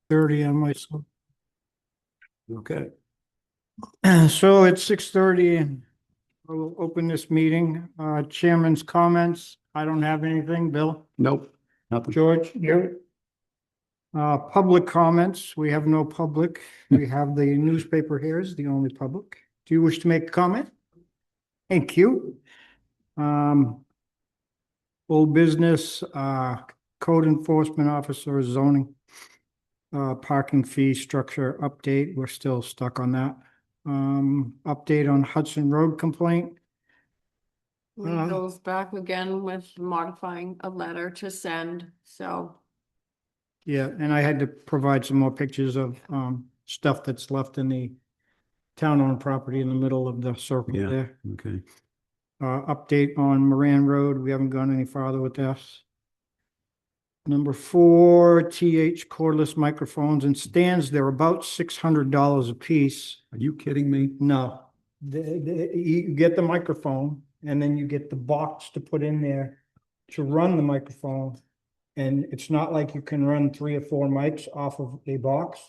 30 on myself. Okay. So it's 6:30 and we'll open this meeting. Chairman's comments. I don't have anything. Bill? Nope. Nothing. George? You? Public comments. We have no public. We have the newspaper here is the only public. Do you wish to make a comment? Thank you. Old business, code enforcement officer zoning. Parking fee structure update. We're still stuck on that. Update on Hudson Road complaint. Goes back again with modifying a letter to send, so. Yeah, and I had to provide some more pictures of stuff that's left in the town-owned property in the middle of the circle Yeah. there. Okay. Update on Moran Road. We haven't gone any farther with this. Number 4, TH cordless microphones and stands. They're about $600 a piece. Are you kidding me? No, you get the microphone and then you get the box to put in there to run the microphone. And it's not like you can run 3 or 4 mics off of a box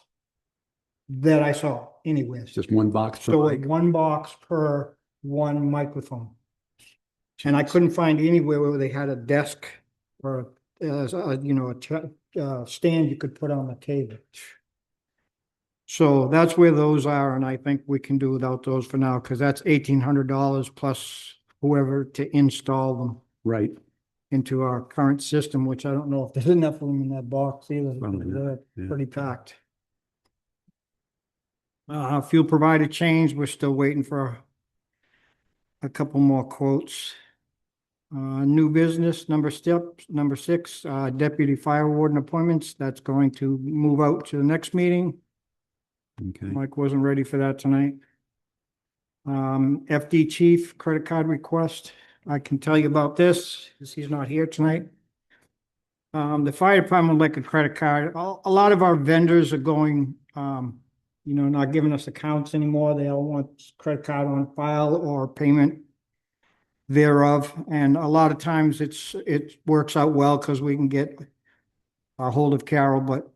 that I saw anywhere. It's just one box. per So mic? one box per one microphone. And I couldn't find anywhere where they had a desk or a stand you could put on the table. So that's where those are, and I think we can do without those for now, because that's $1,800 plus whoever to install them Right. into our current system, which I don't know if there's enough of them in that box either. Probably not, They're yeah. pretty packed. Fuel provider change, we're still waiting for a couple more quotes. New business, number 6, deputy fire warden appointments. That's going to move out to the next meeting. Okay. Mike wasn't ready for that tonight. FD chief credit card request. I can tell you about this, because he's not here tonight. The fire department would like a credit card. A lot of our vendors are going, not giving us accounts anymore. They all want credit card on file or payment thereof. And a lot of times it works out well because we can get a hold of Carol, but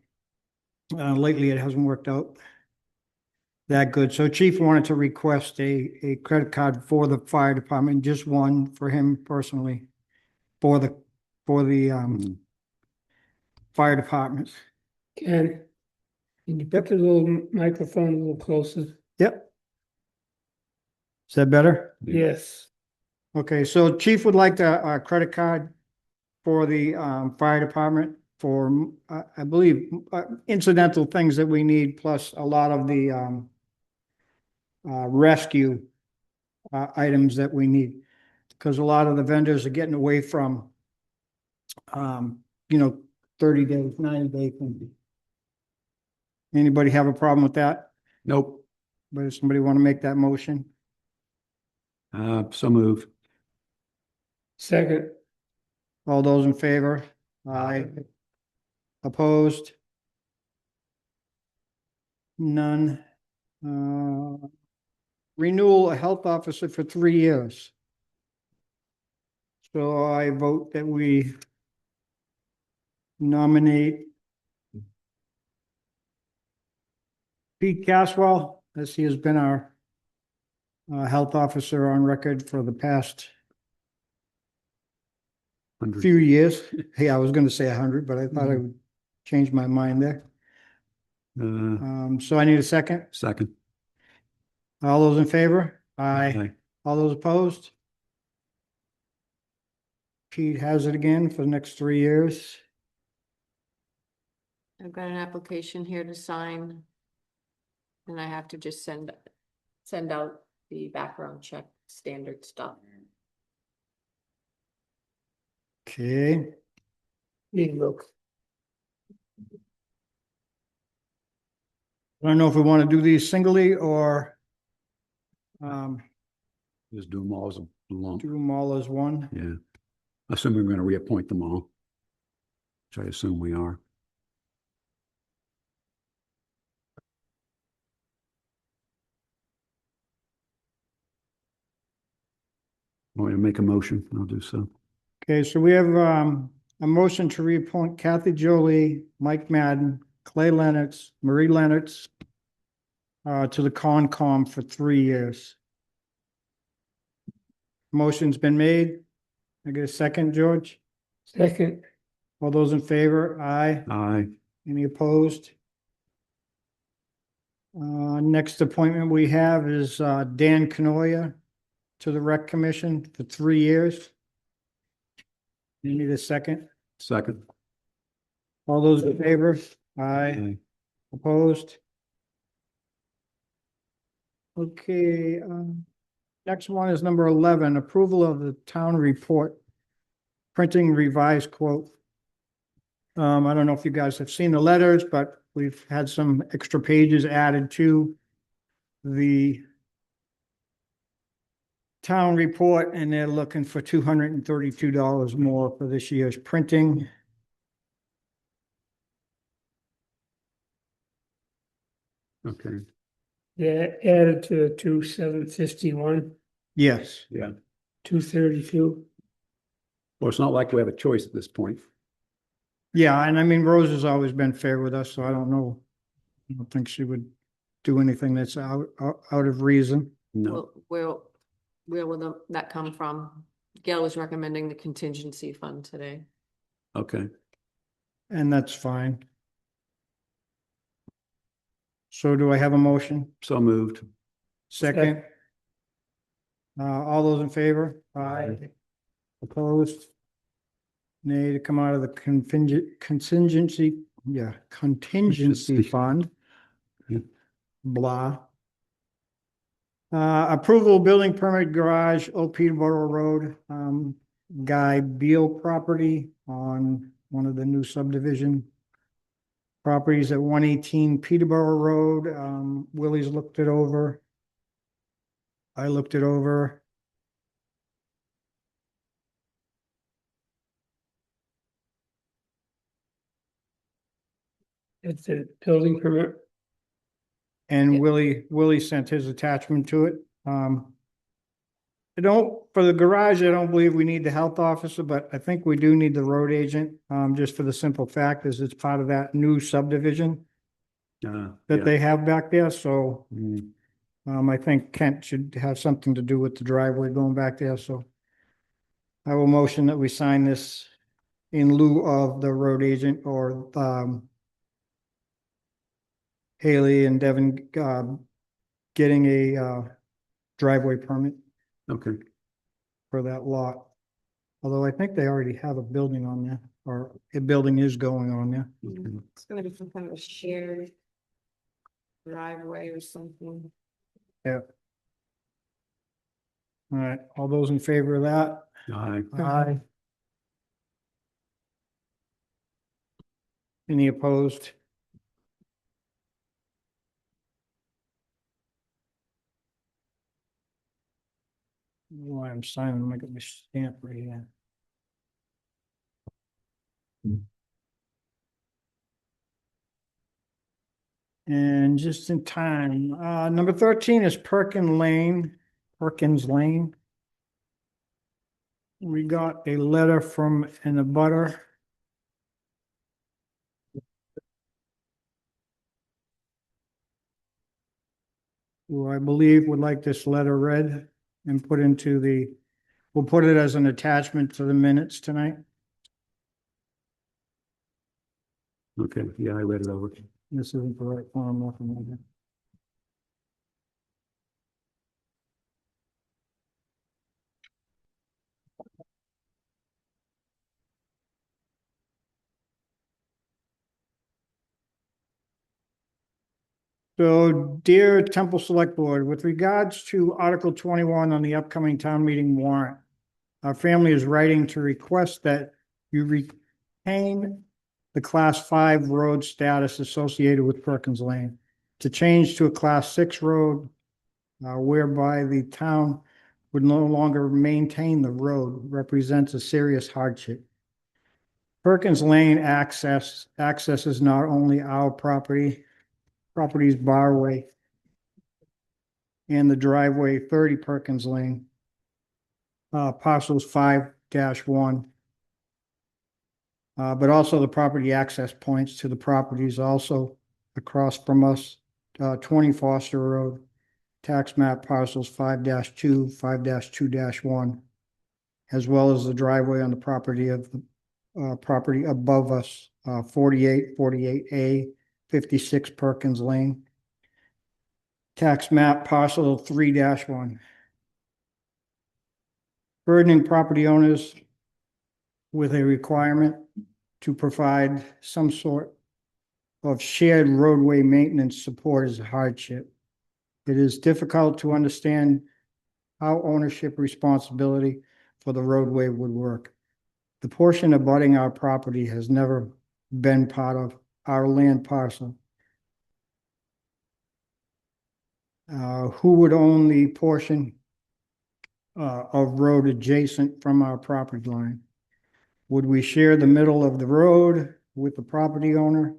lately it hasn't worked out that good. So chief wanted to request a credit card for the fire department, just one for him personally, for the fire department. Ken, can you put the little microphone a little closer? Yep. Is that better? Yes. Okay, so chief would like a credit card for the fire department for, I believe, incidental things that we need, plus a lot of the rescue items that we need. Because a lot of the vendors are getting away from, 30 days, 90 days. Anybody have a problem with that? Nope. But does somebody want to make that motion? So move. Second. All those in favor? Aye. Opposed? None. Renewal a health officer for 3 years. So I vote that we nominate Pete Caswell, as he has been our health officer on record for the past 100. few years. Hey, I was going to say 100, but I thought I would change my mind there. So I need a second. Second. All those in favor? Aye. Aye. All those opposed? Pete has it again for the next 3 years. I've got an application here to sign. And I have to just send out the background check standard stuff. Okay. Look. I don't know if we want to do these singly or Just do them all as a lump. do them all as one. Yeah. I assume we're going to reappoint them all. Which I assume we are. Want me to make a motion? I'll do so. Okay, so we have a motion to reappoint Cathy, Joly, Mike Madden, Clay Lennartz, Marie Lennartz, to the ComCom for 3 years. Motion's been made. I get a second, George? Second, All those in favor? Aye. Aye. Any opposed? Next appointment we have is Dan Cournoyer to the Rec Commission for 3 years. You need a second? Second. All those in favor? Aye. Aye. Opposed? Okay, next one is number 11, approval of the town report. Printing revised quote. I don't know if you guys have seen the letters, but we've had some extra pages added to the town report, and they're looking for $232 more for this year's printing. Okay. yeah, added to the 2,751, Yes, Yeah. 232. Well, it's not like we have a choice at this point. yeah, and I mean, Rose has always been fair with us, so I don't know. I don't think she would do anything that's out of reason. No. Where will that come from? Gail was recommending the contingency fund today. Okay. And that's fine. So do I have a motion? So moved. Second? All those in favor? Aye. Opposed? Nay, to come out of the contingency fund. Yeah. Blah. Approval building permit garage, Old Peterborough Road, Guy Beal property on one of the new subdivision properties at 118 Peterborough Road. Willie's looked it over. I looked it over. It's a building permit. And Yeah. Willie sent his attachment to it. For the garage, I don't believe we need the health officer, but I think we do need the road agent, just for the simple fact is it's part of that new subdivision that Yeah. they have back there, so, Mm. I think Kent should have something to do with the driveway going back there, so I will motion that we sign this in lieu of the road agent or, Haley and Devin, getting a, driveway permit Okay. for that lot. Although I think they already have a building on there, or a building is going on there. Okay. It's gonna be some kind of a shared driveway or something. All right, all those in favor of that? Aye. Aye. Any opposed? Why I'm signing, I'm gonna stamp right here. And just in time, number 13 is Perkins Lane. We got a letter from an abutter. Who I believe would like this letter read and put into we'll put it as an attachment to the minutes tonight. Okay. Yeah, I read it over. This isn't the right form, nothing like that. So, dear Temple Select Board, with regards to Article 21 on the upcoming town meeting warrant, our family is writing to request that you retain the Class 5 road status associated with Perkins Lane to change to a Class 6 road, whereby the town would no longer maintain the road represents a serious hardship. Perkins Lane accesses not only our property's barway and the driveway 30 Perkins Lane, parcels 5-1. But also the property access points to the properties also across from us, 20 Foster Road, tax map parcels 5-2, 5-2-1, as well as the driveway on the property of the property above us, 48, 48A, 56 Perkins Lane. Tax map parcel 3-1. Burdening property owners with a requirement to provide some sort of shared roadway maintenance support is a hardship. It is difficult to understand how ownership responsibility for the roadway would work. The portion abutting our property has never been part of our land parcel. Who would own the portion of road adjacent from our property line? Would we share the middle of the road with the property owner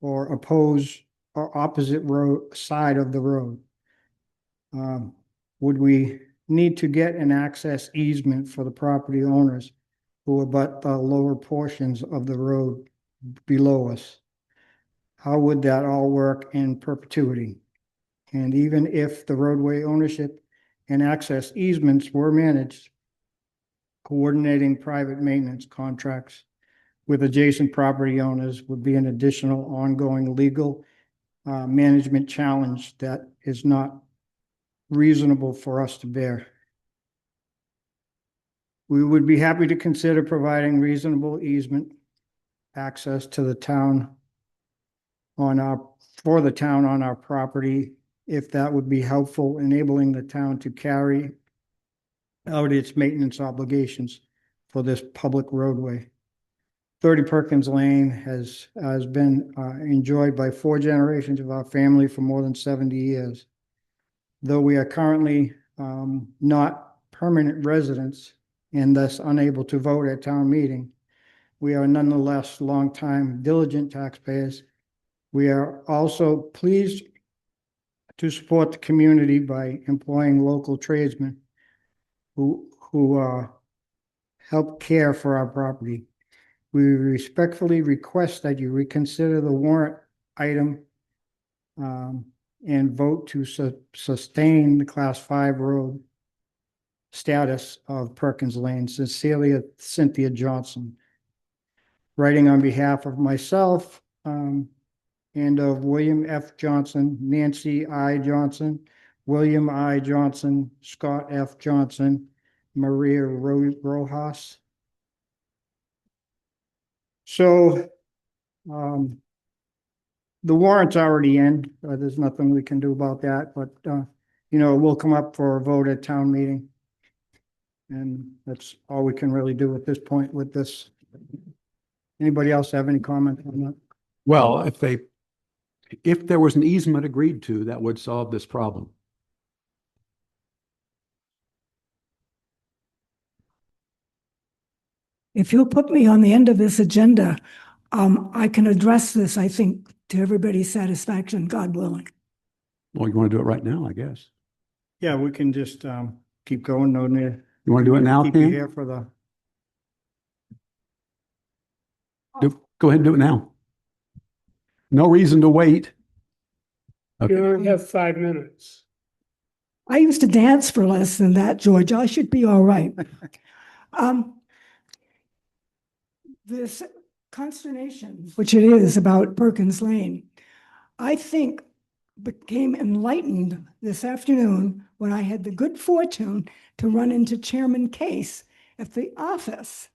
or oppose or opposite road side of the road? Would we need to get an access easement for the property owners who abut the lower portions of the road below us? How would that all work in perpetuity? And even if the roadway ownership and access easements were managed, coordinating private maintenance contracts with adjacent property owners would be an additional ongoing legal management challenge that is not reasonable for us to bear. We would be happy to consider providing reasonable easement access to the town for the town on our property, if that would be helpful, enabling the town to carry out its maintenance obligations for this public roadway. 30 Perkins Lane has been enjoyed by 4 generations of our family for more than 70 years. Though we are currently not permanent residents and thus unable to vote at town meeting, we are nonetheless longtime diligent taxpayers. We are also pleased to support the community by employing local tradesmen who help care for our property. We respectfully request that you reconsider the warrant item and vote to sustain the Class 5 road status of Perkins Lane. Sincerely, Cynthia Johnson. Writing on behalf of myself and of William F. Johnson, Nancy I. Johnson, William I. Johnson, Scott F. Johnson, Maria Rojas. So the warrant's already in. There's nothing we can do about that, but we'll come up for a vote at town meeting. And that's all we can really do at this point with this. Anybody else have any comment on that? Well, if there was an easement agreed to, that would solve this problem. If you'll put me on the end of this agenda, I can address this, I think, to everybody's satisfaction, God willing. Well, you want to do it right now, I guess. Yeah, we can just keep going. No need. You want to do it now, Keep you Pam? here for the. Go ahead and do it now. No reason to wait. Okay. You only have 5 minutes. I used to dance for less than that, George. I should be all right. This consternation, which it is about Perkins Lane, I think became enlightened this afternoon when I had the good fortune to run into Chairman Case at the office,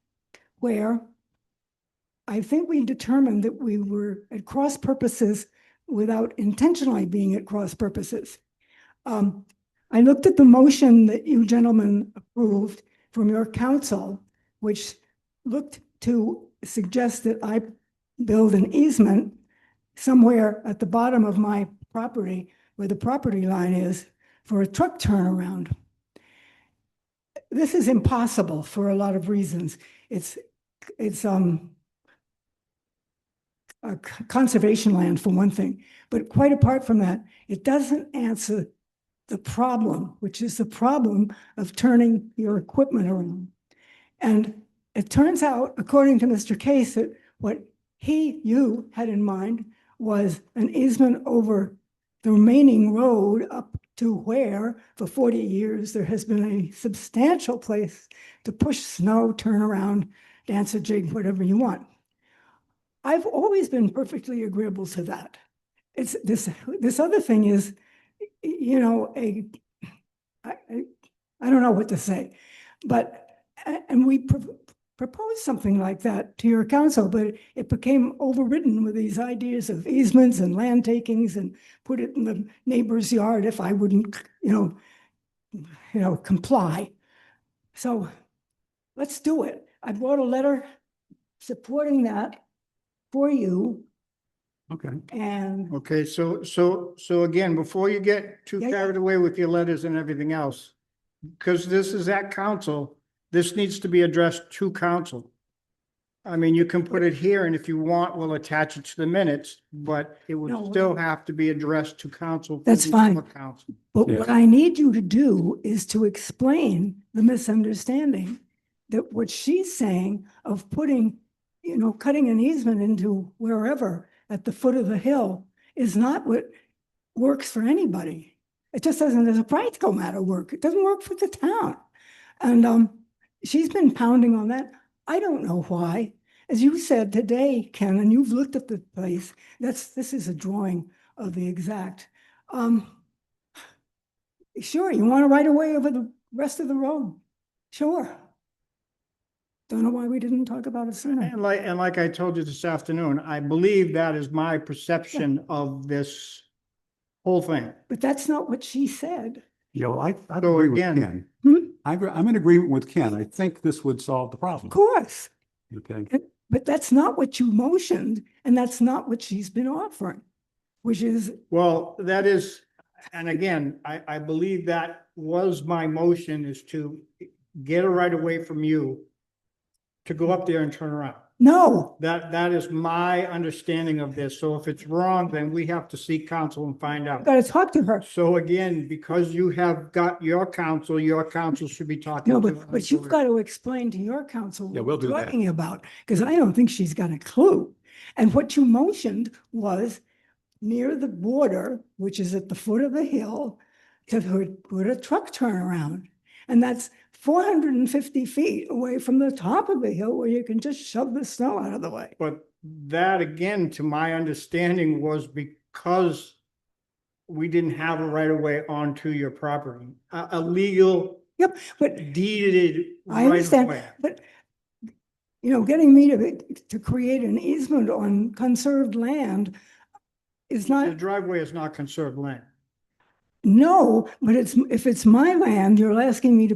where I think we determined that we were at cross purposes without intentionally being at cross purposes. I looked at the motion that you gentlemen approved from your council, which looked to suggest that I build an easement somewhere at the bottom of my property where the property line is for a truck turnaround. This is impossible for a lot of reasons. It's a conservation land for one thing, but quite apart from that, it doesn't answer the problem, which is the problem of turning your equipment around. And it turns out, according to Mr. Case, that what you had in mind was an easement over the remaining road up to where, for 40 years, there has been a substantial place to push snow, turn around, dance a jig, whatever you want. I've always been perfectly agreeable to that. It's this other thing is, you know, I don't know what to say, but, and we proposed something like that to your council, but it became overridden with these ideas of easements and land takings and put it in the neighbor's yard if I wouldn't, comply. So let's do it. I brought a letter supporting that for you. Okay. And Okay, so again, before you get too Yeah, yeah. carried away with your letters and everything else, because this is at council, this needs to be addressed to council. I mean, you can put it here, and if you want, we'll attach it to the minutes, but it would No, still have to be addressed to council. That's fine. Council. But Yes. what I need you to do is to explain the misunderstanding that what she's saying of putting, cutting an easement into wherever at the foot of the hill is not what works for anybody. It just doesn't, as a practical matter, work. It doesn't work for the town. And she's been pounding on that. I don't know why. As you said today, Ken, and you've looked at the place, this is a drawing of the exact. Sure, you want to right away over the rest of the road? Sure. Don't know why we didn't talk about it sooner. And like I told you this afternoon, I believe that is my perception of this whole thing. But that's not what she said. I So agree with again- Ken. Hmm? I'm in agreement with Ken. I think this would solve the problem. Of course, Okay. but that's not what you motioned, and that's not what she's been offering, which is, Well, that is, and again, I believe that was my motion, is to get a right away from you to go up there and turn around. no, That is my understanding of this. So if it's wrong, then we have to seek counsel and find I've out. got to talk to her. So again, because you have got your counsel should be talking. No, to but you've got to explain to your council Yeah, what we'll do you're that. talking about, because I don't think she's got a clue. And what you motioned was near the border, which is at the foot of the hill, to put a truck turnaround. And that's 450 feet away from the top of the hill where you can just shove the snow out of the way. But that, again, to my understanding, was because we didn't have a right of way onto your property, a legal Yep, but deeded I right of understand, way. but getting me to create an easement on conserved land is The not, driveway is not conserved land. no, but if it's my land, you're asking me to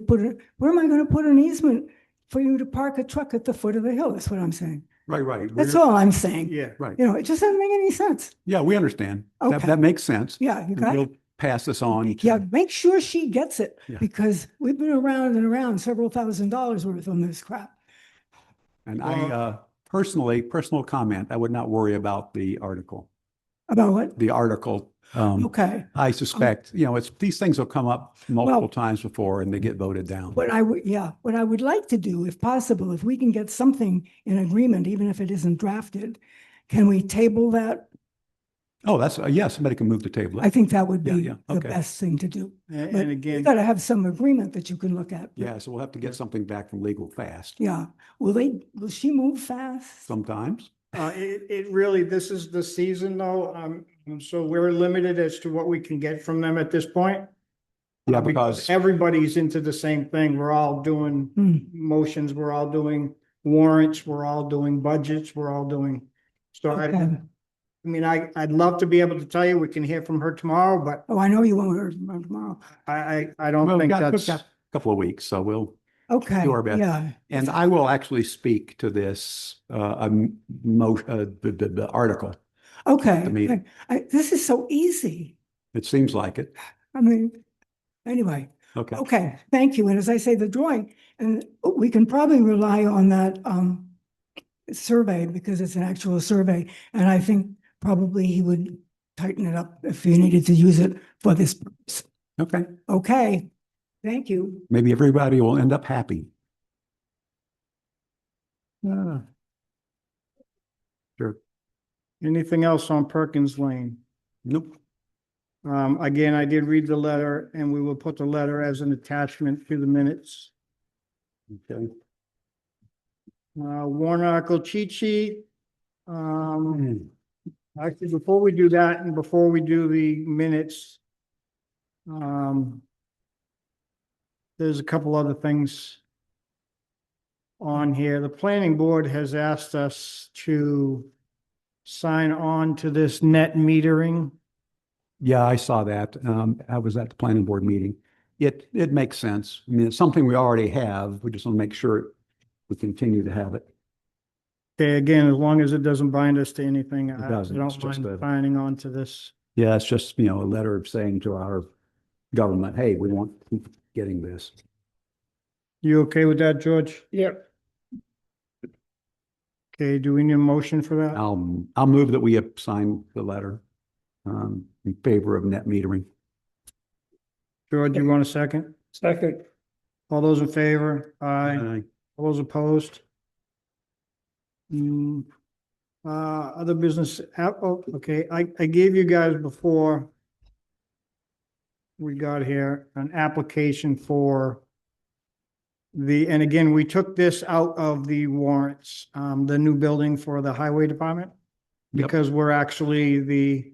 where am I going to put an easement for you to park a truck at the foot of the hill? That's what I'm saying. Right. That's all I'm saying. Yeah. Right. It just doesn't make any sense. Yeah, we understand. Okay. That makes sense. Yeah, you And got it? we'll pass this on. to- Yeah, make sure she gets it, Yeah. because we've been around and around several $1,000s worth on this crap. And Well- personal comment, I would not worry about the article. About what? The article, Okay. I suspect, these things will come up multiple Well- times before and they get voted down. What I would like to do, if possible, if we can get something in agreement, even if it isn't drafted, can we table that? Oh, yes, somebody can move the table. I think that would be Yeah, the okay. best thing to do. And But you again, gotta have some agreement that you can look at. Yeah, so we'll have to get something back from legal fast Yeah. Will she move fast? sometimes. it really, this is the season though. So we're limited as to what we can get from them at this point. Yeah, because Everybody's into the same thing. We're all doing Hmm. motions, we're all doing warrants, we're all doing budgets, we're all doing. So Okay. I mean, I'd love to be able to tell you, we can hear from her tomorrow, but Oh, I know you won't hear from her tomorrow. I don't well, think we've that's. got a couple of weeks, so we'll, Okay, Do our best. yeah. and I will actually speak to this, the article. Okay. the meeting. This is so easy. It seems like it. I mean, anyway. Okay. Okay, thank you. And as I say, the drawing, and we can probably rely on that survey because it's an actual survey. And I think probably he would tighten it up if you needed to use it for this purpose. Okay. Okay, thank you. Maybe everybody will end up happy. Ah. Sure. Anything else on Perkins Lane? Nope. Again, I did read the letter and we will put the letter as an attachment to the minutes. Okay. Warrant article cheat sheet. Actually, before we do that and before we do the minutes, there's a couple other things on here. The planning board has asked us to sign on to this net metering. Yeah, I saw that. I was at the planning board meeting. It makes sense. I mean, it's something we already have. We just want to make sure we continue to have it. Okay, again, as long as it doesn't bind us to anything, I doesn't. It's don't just mind a- signing on to this. Yeah, it's just, a letter of saying to our government, hey, we want to keep getting this. You okay with that, George? Yep. Okay, do we need a motion for that? I'll move that we sign the letter in favor of net metering. George, you want a second? Second. All those in favor? Aye. All those opposed? Other business, okay, I gave you guys before we got here an application for and again, we took this out of the warrants, the new building for the highway department. Yep. Because we're actually the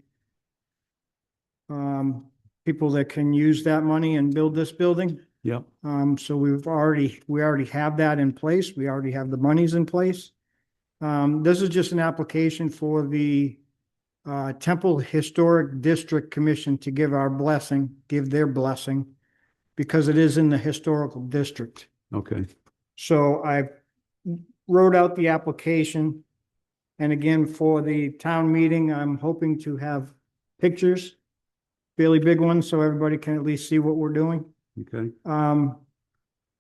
people that can use that money and build this building. Yep. So we already have that in place. We already have the monies in place. This is just an application for the Temple Historic District Commission to give their blessing, because it is in the historical district. Okay. So I wrote out the application. And again, for the town meeting, I'm hoping to have pictures, fairly big ones, so everybody can at least see what we're doing. Okay. And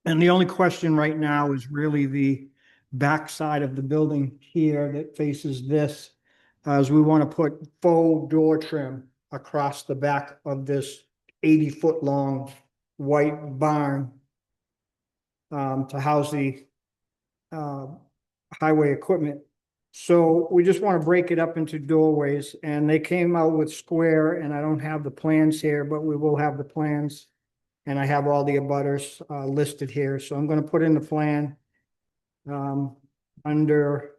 the only question right now is really the back side of the building here that faces this, as we want to put faux door trim across the back of this 80-foot long white barn to house the highway equipment. So we just want to break it up into doorways, and they came out with square, and I don't have the plans here, but we will have the plans. And I have all the abutters listed here, so I'm going to put in the plan under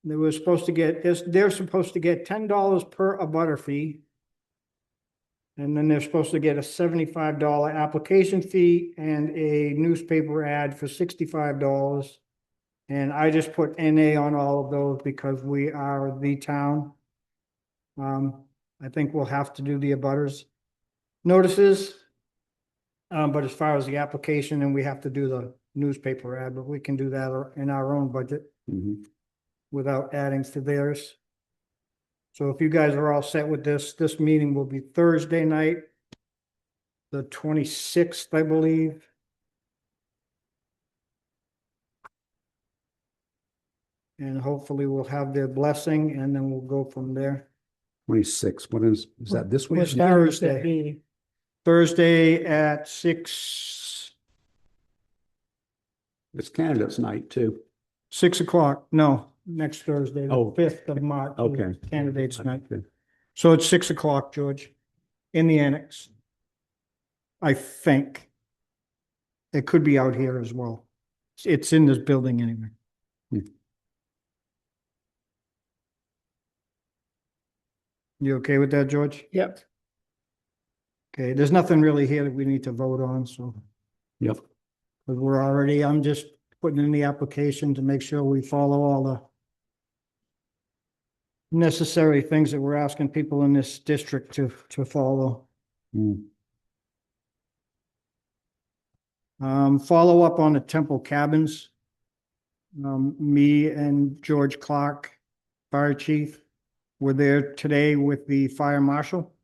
they were supposed to get this, they're supposed to get $10 per abutter fee. And then they're supposed to get a $75 application fee and a newspaper ad for $65. And I just put NA on all of those because we are the town. I think we'll have to do the abutters notices. But as far as the application, then we have to do the newspaper ad, but we can do that in our own budget without adding to theirs. So if you guys are all set with this meeting will be Thursday night, the 26th, I believe. And hopefully we'll have their blessing and then we'll go from there. 26. Is that this week? It's Thursday. Thursday at 6. It's candidates night too. 6 o'clock. No, next Thursday, the Oh. 5th of March. is Okay. Candidates night. Okay. So it's 6 o'clock, George, in the annex. I think. It could be out here as well. It's in this building anyway. You okay with that, George? Yep. Okay, there's nothing really here that we need to vote on, so. Yep. But I'm just putting in the application to make sure we follow all the necessary things that we're asking people in this district to follow. Follow up on the Temple cabins. Me and George Clark, fire chief, were there today with the fire marshal.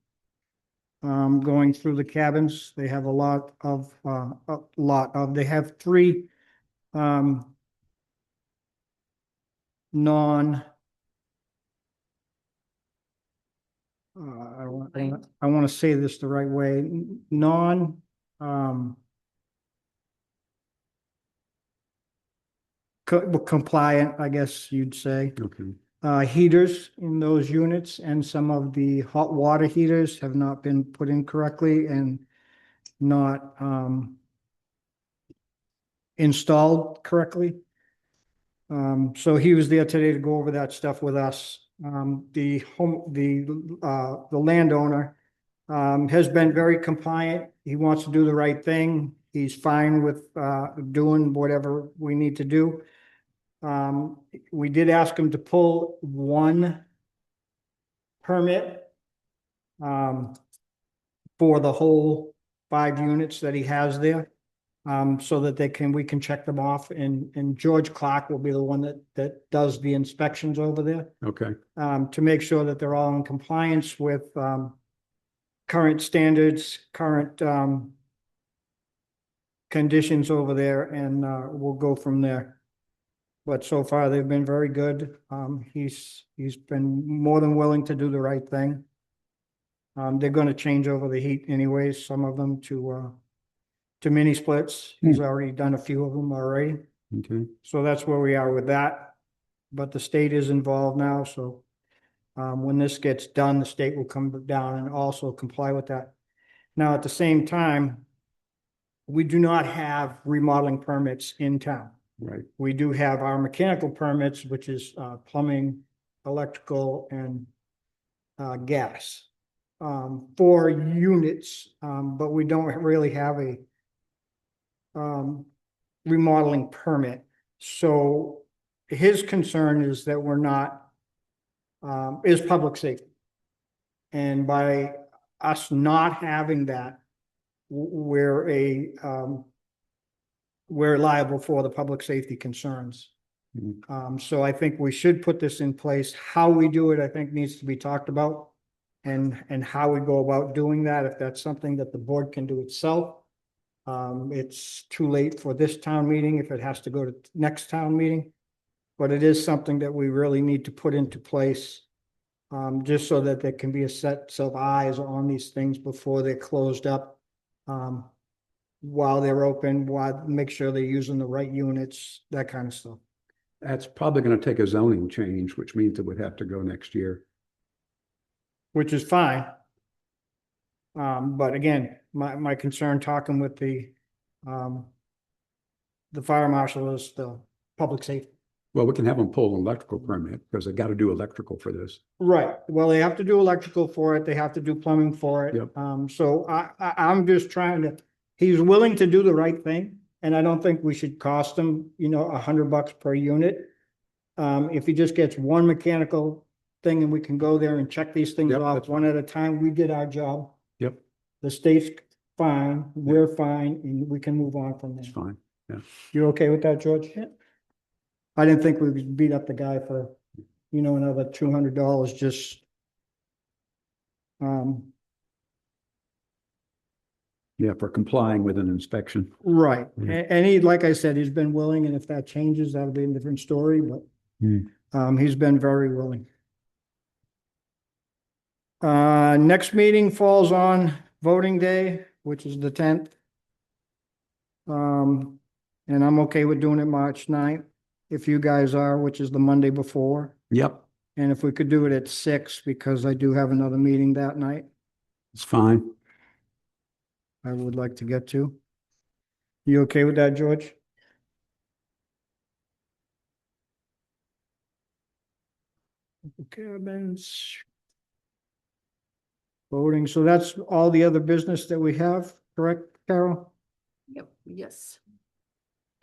Going through the cabins. They have they have 3 non I want to say this the right way, um, compliant, I guess you'd say. Okay. Heaters in those units, and some of the hot water heaters have not been put in correctly and not, installed correctly. So he was there today to go over that stuff with us. The landowner, has been very compliant. He wants to do the right thing. He's fine with, doing whatever we need to do. We did ask him to pull one permit, for the whole 5 units that he has there. So that we can check them off, and George Clark will be the one that does the inspections over there. Okay. To make sure that they're all in compliance with, current standards, current, conditions over there, and, we'll go from there. But so far, they've been very good. He's been more than willing to do the right thing. They're gonna change over the heat anyways, some of them to mini splits. He's already done a few of them already. Okay. So that's where we are with that. But the state is involved now, so when this gets done, the state will come down and also comply with that. Now, at the same time, we do not have remodeling permits in town. Right. We do have our mechanical permits, which is plumbing, electrical, and gas for units, but we don't really have a remodeling permit. So his concern is that we're not, is public safety. And by us not having that, we're liable for the public safety concerns. So I think we should put this in place. How we do it, I think, needs to be talked about, and how we go about doing that. If that's something that the board can do itself, it's too late for this town meeting if it has to go to next town meeting. But it is something that we really need to put into place, just so that there can be a set of eyes on these things before they're closed up. While they're open, make sure they're using the right units, that kind of stuff. That's probably going to take a zoning change, which means it would have to go next year. Which is fine. But again, my concern talking with the fire marshal is the public safety. Well, we can have them pull an electrical permit because they got to do electrical for this. Right. Well, they have to do electrical for it. They have to do plumbing for it. Yep. So I'm just trying to, he's willing to do the right thing. And I don't think we should cost him, $100 per unit. If he just gets one mechanical thing and we can go there and check these things Yep, off that's one at a time, we did our job. Yep. The state's fine, we're fine, and we can move on from there. It's fine. You okay with that, George? Yeah. I didn't think we would beat up the guy for, another $200 just. Yeah, for complying with an inspection. Right. Yeah. And he, like I said, he's been willing, and if that changes, that'll be a different story, but he's been very willing. Next meeting falls on voting day, which is the 10th. And I'm okay with doing it March 9th, if you guys are, which is the Monday before. Yep, And if we could do it at 6, because I do have another meeting that night it's fine. I would like to get to. You okay with that, George? Cabins. Voting, so that's all the other business that we have, correct, Carol? Yep, yes.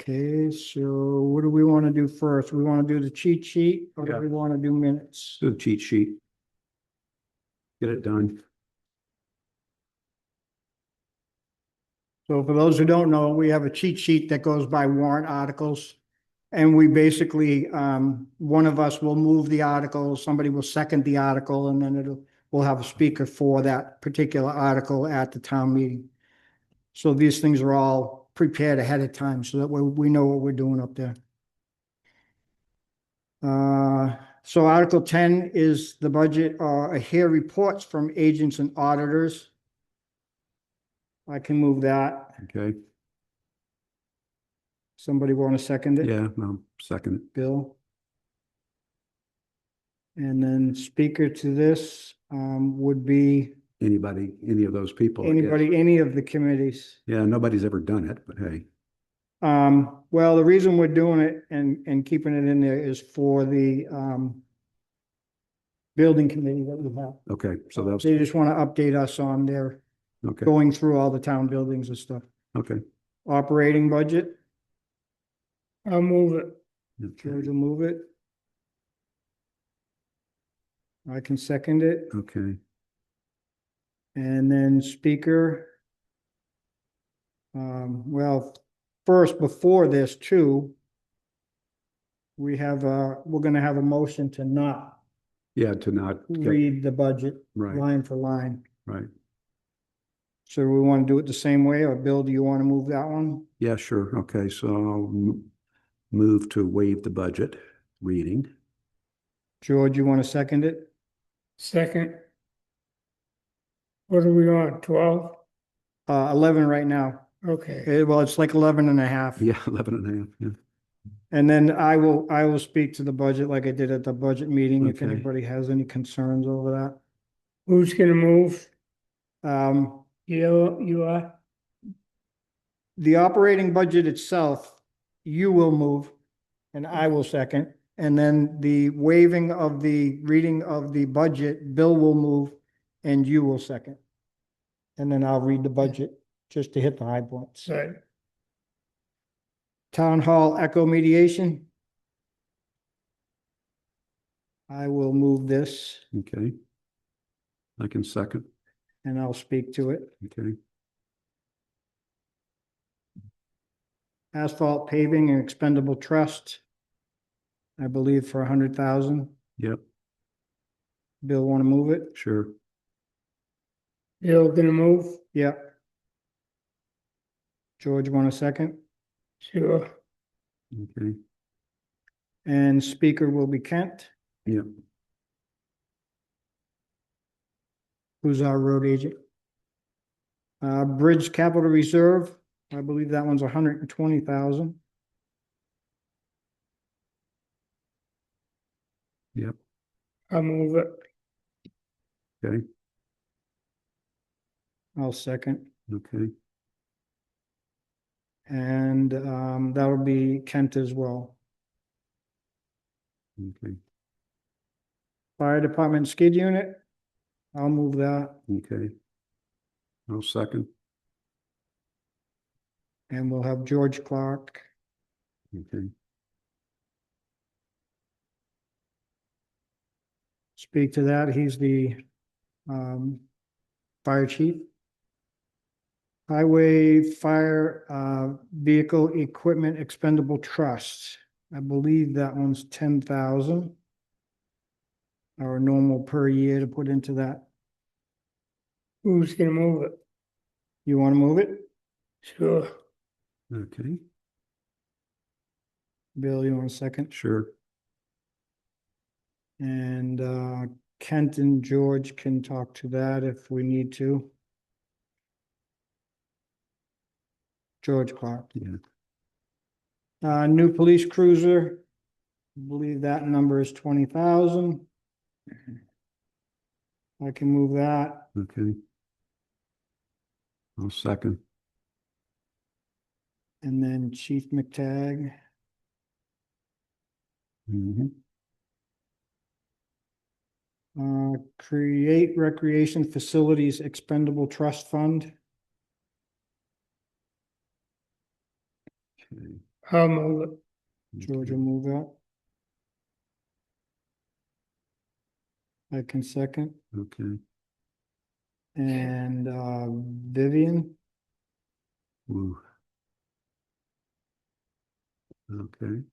Okay, so what do we want to do first? We want to do the cheat sheet, or do Yeah. we want to do minutes? Do the cheat sheet. Get it done. So for those who don't know, we have a cheat sheet that goes by warrant articles. And we basically, one of us will move the article, somebody will second the article, and then we'll have a speaker for that particular article at the town meeting. So these things are all prepared ahead of time so that we know what we're doing up there. So Article 10 is the budget, hear reports from agents and auditors. I can move that. Okay, Somebody want to second it? yeah, I'll second it. Bill? And then speaker to this, would be Anybody, any of those people. I guess. anybody, any of the committees. Yeah, nobody's ever done it, but hey, Well, the reason we're doing it and keeping it in there is for the, building committee that we have. okay, so that's, They just want to update us on their okay, going through all the town buildings and stuff. okay. Operating budget, I'll move it. George will move it. I can second it. Okay, And then speaker. Well, first, before this too, we have, we're gonna have a motion to not yeah, to not, read the budget right, line for line. right. So we want to do it the same way, or Bill, do you want to move that one? Yeah, sure. Okay, so I'll move to waive the budget reading. George, you want to second it? Second. What are we on, 12? 11 right now. Okay, Well, it's like 11 and a half. Yeah, 11 and a half, yeah. And then I will speak to the budget like I did at the budget meeting, if Okay. anybody has any concerns over who's gonna move? that. You are? The operating budget itself, you will move and I will second. And then the waiving of the reading of the budget, Bill will move and you will second. And then I'll read the budget just to hit the high points. Right. Town Hall Echo Mediation. I will move this Okay. I can second, and I'll speak to it. okay. Asphalt paving and expendable trust. I believe for 100,000. Yep, Bill, want to move it? sure. Bill gonna move? Yeah. George, want a second? Sure. Okay, And speaker will be Kent, yep, who's our road agent. Bridge Capital Reserve, I believe that one's 120,000. yep, I'll move it. okay, I'll second. okay, And that would be Kent as well. okay, Fire Department Skid Unit, I'll move that. okay. I'll second, And we'll have George Clark. okay, Speak to that. He's the fire chief. Highway Fire Vehicle Equipment Expendable Trust. I believe that one's 10,000. Our normal per year to put into that. Who's gonna move it? You want to move it? Sure. okay, Bill, you want a second? sure, And Kent and George can talk to that if we need to. George Clark. yeah, New police cruiser. I believe that number is 20,000. I can move that. okay. I'll second, And then Chief McTagg. mhm, Create Recreation Facilities Expendable Trust Fund. okay. I'll move it. George will move that. I can second. Okay, And Vivian, woo. Okay,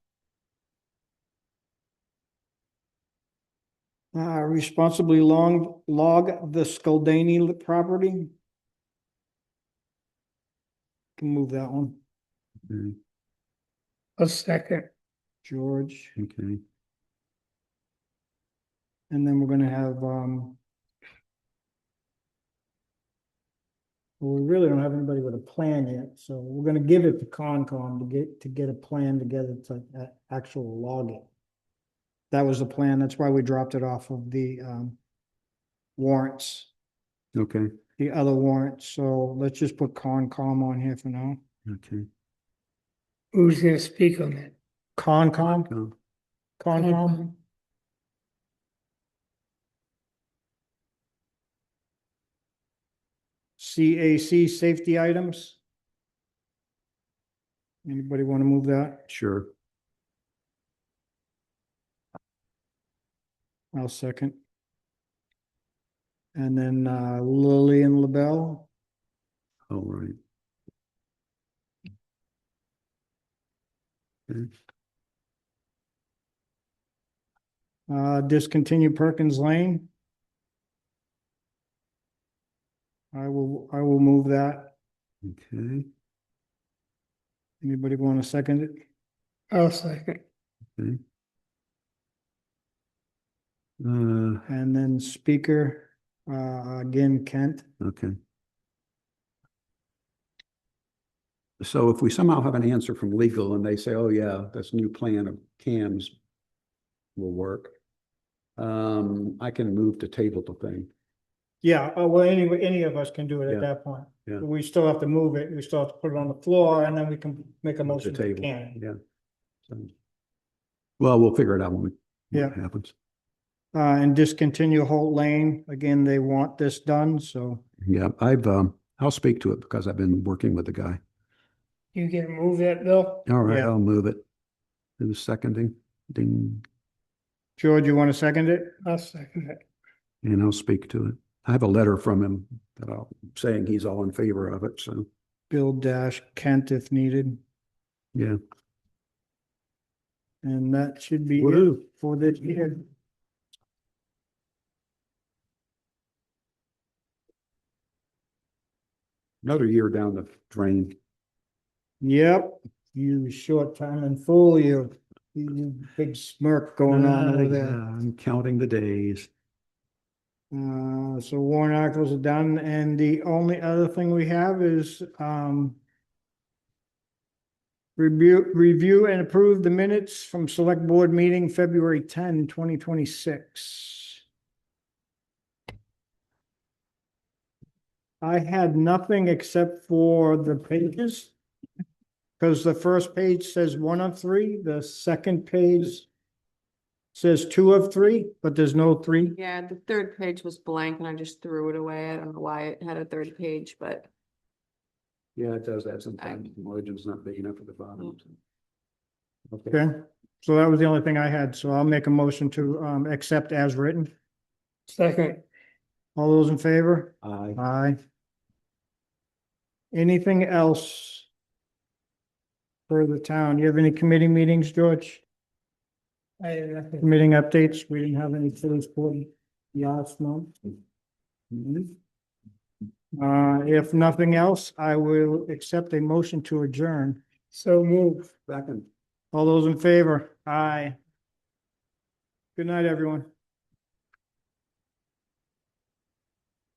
responsibly log the Sculdany property. Can move that one. okay, A second. George. okay, And then we're gonna have, well, we really don't have anybody with a plan yet, so we're gonna give it to ComCom to get a plan together to actual log it. That was the plan. That's why we dropped it off of the, warrants, Okay, the other warrants. So let's just put ComCom on here for now. okay. Who's gonna speak on that? ComCom, Go. ComCom. CAC safety items. Anybody want to move that? Sure. I'll second. And then Lily and LaBelle, All right. Okay. discontinue Perkins Lane. I will move that. Okay. Anybody want to second it? I'll second. Okay. And then speaker, again, Kent. Okay. So if we somehow have an answer from legal and they say, oh yeah, this new plan of cams will work, I can move to table the thing. Yeah, well, anyway, any of us can do it Yeah, at that point. yeah. We still have to move it. We still have to put it on the floor and then we can make a Move the motion to table. can. Yeah. So, well, we'll figure it out when Yeah. it happens. And discontinue Holt Lane. Again, they want this done, so. Yeah, I'll speak to it because I've been working with the guy. You gonna move that, Bill? All right, Yeah. I'll move it. Who's seconding? Ding, George, you want to second it? I'll second it. and I'll speak to it. I have a letter from him that saying he's all in favor of it, so, Bill dash Kent if needed. yeah. And that should be it Woohoo. for this year. Another year down the drain. Yep, you short time and fool, you big smirk going on over Yeah, there. I'm counting the days. So warrant articles are done, and the only other thing we have is, review and approve the minutes from select board meeting February 10, 2026. I had nothing except for the pages. Because the first page says 1 of 3, the second page says 2 of 3, but there's no 3. Yeah, the third page was blank and I just threw it away. I don't know why it had a third page, but Yeah, it does that sometimes. Margin's not big enough at the bottom. Okay. Okay, so that was the only thing I had, so I'll make a motion to accept as written. Second. All those in favor? Aye. Aye. Anything else for the town? You have any committee meetings, George? I have nothing. Meeting updates? We didn't have any for this board last month. If nothing else, I will accept a motion to adjourn. So move. Second. All those in favor? Aye. Good night, everyone.